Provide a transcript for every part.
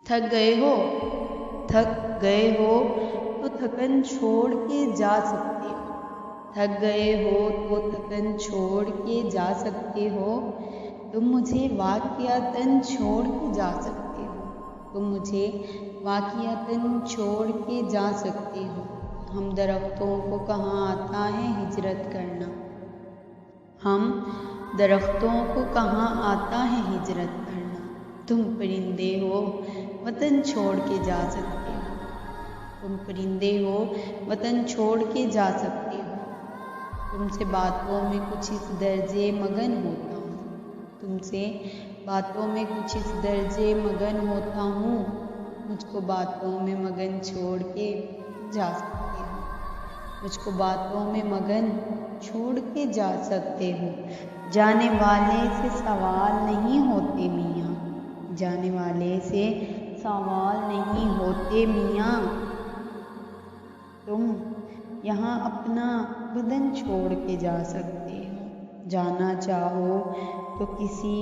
थक गए हो? थक गए हो तो थकन छोड़ के जा सकते हो। थक गए हो तो थकन छोड़ के जा सकते हो। तुम मुझे वाक़िअतन छोड़ के जा सकते हो। तुम मुझे वाक़िअतन छोड़ के जा सकते हो। हम दरख्तों को कहाँ आता है हिजरत करना। हम दरख्तों को कहाँ आता है हिजरत करना। तुम परिंदे हो वतन छोड़ के जा सकते हो। तुम परिंदे हो वतन छोड़ के जा सकते हो। तुमसे बातों में कुछ इस दर्जे मगन होता हूँ। तुमसे बातों में कुछ इस दर्जे मगन होता हूँ। मुझको बातों में मगन छोड़ के जा सकते हो। मुझको बातों में मगन छोड़ के जा सकते हो। जाने वाले से सवाल नहीं होते मियाँ। जाने वाले से सवाल नहीं होते मियाँ। तुम यहाँ अपना बदन छोड़ के जा सकते हो। जाना चाहो तो किसी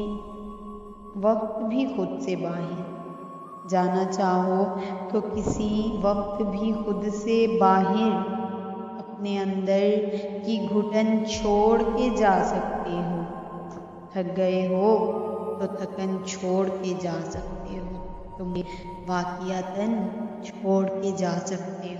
वक्त भी खुद से बाहर। जाना चाहो तो किसी वक्त भी खुद से बाहर। अपने अंदर की घुटन छोड़ के जा सकते हो। थक गए हो तो थकन छोड़ के जा सकते हो। तुम वाक़िअतन छोड़ के जा सकते हो।